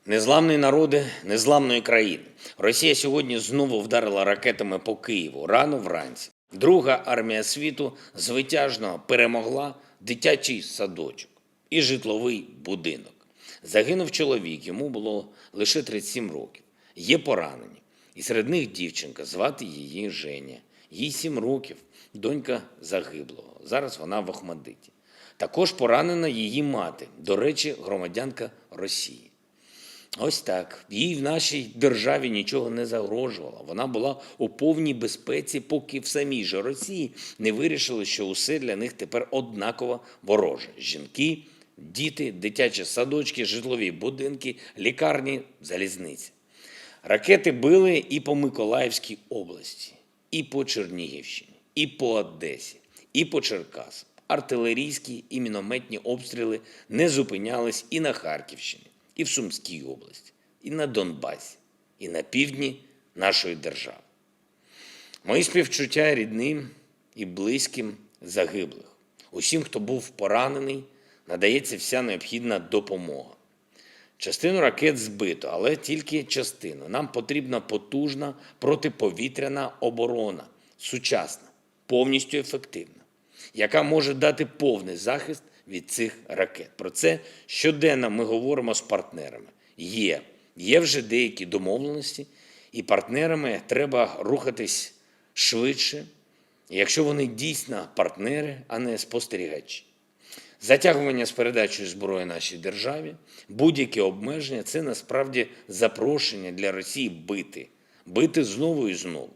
Незламні народи незламної країни. Росія сьогодні знову вдарила ракетами по Києву рано вранці. Друга армія світу звитяжно перемогла дитячий садочок і житловий будинок. Загинув чоловік, йому було лише 37 років. Є поранені. І серед них дівчинка, звати її Женя. Їй 7 років, донька загиблого. Зараз вона в Охмадиті. Також поранена її мати, до речі, громадянка Росії. Ось так. Їй в нашій державі нічого не загрожувало. Вона була у повній безпеці, поки в самій же Росії не вирішили, що усе для них тепер однаково вороже. Жінки, діти, дитячі садочки, житлові будинки, лікарні, залізниці. Ракети били і по Миколаївській області, і по Чернігівщині, і по Одесі, і по Черкасам. Артилерійські і мінометні обстріли не зупинялись і на Харківщині, і в Сумській області, і на Донбасі, і на півдні нашої держави. Мої співчуття рідним і близьким загиблих. Усім, хто був поранений, надається вся необхідна допомога. Частину ракет збито, але тільки частину. Нам потрібна потужна протиповітряна оборона, сучасна, повністю ефективна, яка може дати повний захист від цих ракет. Про це щоденно ми говоримо з партнерами. Є вже деякі домовленості, і партнерами треба рухатись швидше, якщо вони дійсно партнери, а не спостерігачі. Затягування з передачею зброї нашій державі, будь-які обмеження – це насправді запрошення для Росії бити знову і знову.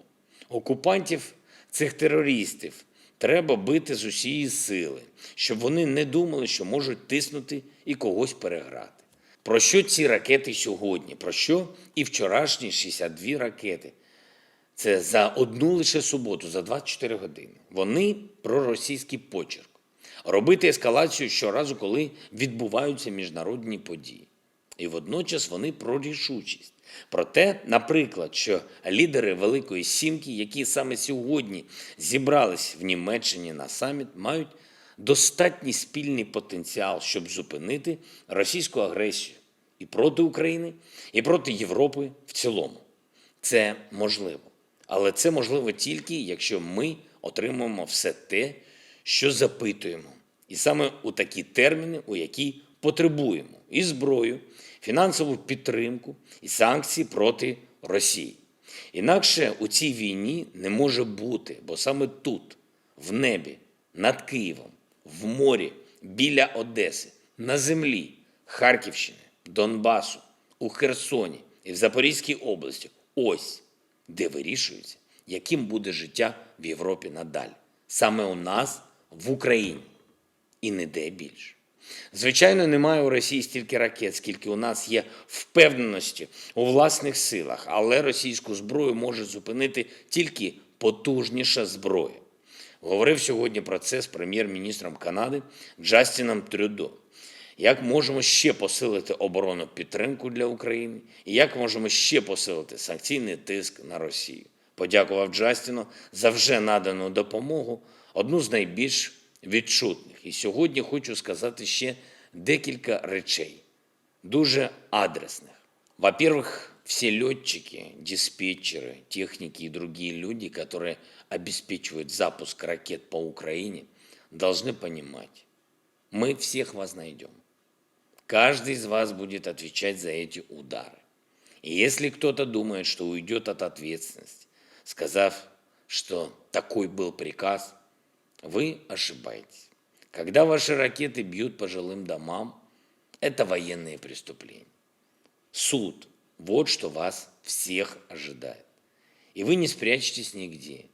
Окупантів, цих терористів, треба бити з усієї сили, щоб вони не думали, що можуть тиснути і когось переграти. Про що ці ракети сьогодні? Про що і вчорашні 62 ракети? Це за одну лише суботу, за 24 години. Вони про російський почерк. Робити ескалацію щоразу, коли відбуваються міжнародні події. І водночас вони про рішучість. Про те, наприклад, що лідери Великої Сімки, які саме сьогодні зібрались в Німеччині на саміт, мають достатній спільний потенціал, щоб зупинити російську агресію і проти України, і проти Європи в цілому. Це можливо. Але це можливо тільки, якщо ми отримаємо все те, що запитуємо. І саме у такі терміни, у які потребуємо і зброю, фінансову підтримку, і санкції проти Росії. Інакше у цій війні не може бути, бо саме тут, в небі, над Києвом, в морі, біля Одеси, на землі Харківщини, Донбасу, у Херсоні і в Запорізькій області, ось де вирішується, яким буде життя в Європі надалі. Саме у нас, в Україні. І ніде більше. Звичайно, немає у Росії стільки ракет, скільки у нас є впевненості у власних силах, але російську зброю може зупинити тільки потужніша зброя. Говорив сьогодні про це з прем'єр-міністром Канади Джастіном Трюдо. Як можемо ще посилити оборонну підтримку для України і як можемо ще посилити санкційний тиск на Росію. Подякував Джастіну за вже надану допомогу, одну з найбільш відчутних. І сьогодні хочу сказати ще декілька речей, дуже адресних. Во-первых, все летчики, диспетчеры, техники и другие люди, которые обеспечивают запуск ракет по Украине, должны понимать, мы всех вас найдем. Каждый из вас будет отвечать за эти удары. И если кто-то думает, что уйдет от ответственности, сказав, что такой был приказ, вы ошибаетесь. Когда ваши ракеты бьют по жилым домам, это военные преступления. Суд – вот что вас всех ожидает. И вы не спрячетесь нигде.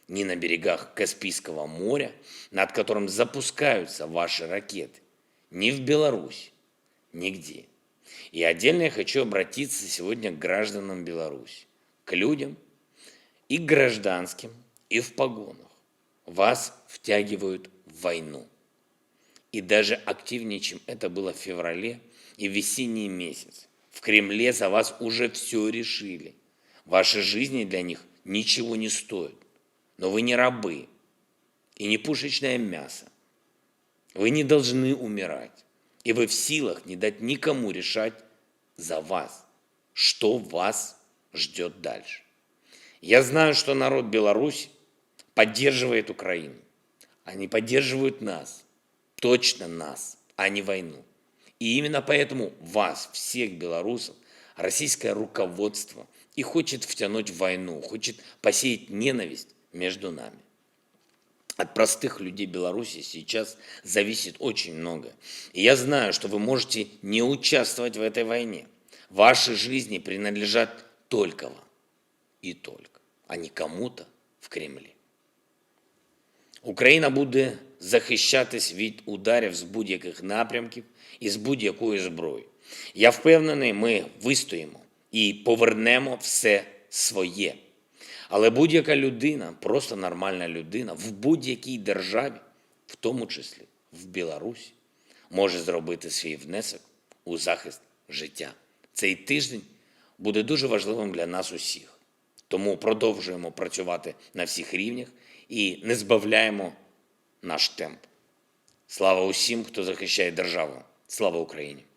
Ни на берегах Каспийского моря, над которым запускаются ваши ракеты, ни в Беларуси, нигде. И отдельно я хочу обратиться сегодня к гражданам Беларуси, к людям и к гражданским, и в погонах. Вас втягивают в войну. И даже активнее, чем это было в феврале и в весенний месяц. В Кремле за вас уже все решили. Ваши жизни для них ничего не стоят. Но вы не рабы и не пушечное мясо. Вы не должны умирать. И вы в силах не дать никому решать за вас, что вас ждет дальше. Я знаю, что народ Беларуси поддерживает Украину. Они поддерживают нас, точно нас, а не войну. И именно поэтому вас, всех белорусов, российское руководство и хочет втянуть в войну, хочет посеять ненависть между нами. От простых людей Беларуси сейчас зависит очень многое. И я знаю, что вы можете не участвовать в этой войне. Ваши жизни принадлежат только вам. І только, а не кому-то в Кремлі. Україна буде захищатись від ударів з будь-яких напрямків і з будь-якої зброї. Я впевнений, ми вистоїмо і повернемо все своє. Але будь-яка людина, просто нормальна людина, в будь-якій державі, в тому числі в Білорусі, може зробити свій внесок у захист життя. Цей тиждень буде дуже важливим для нас усіх. Тому продовжуємо працювати на всіх рівнях і не збавляємо наш темп. Слава усім, хто захищає державу. Слава Україні!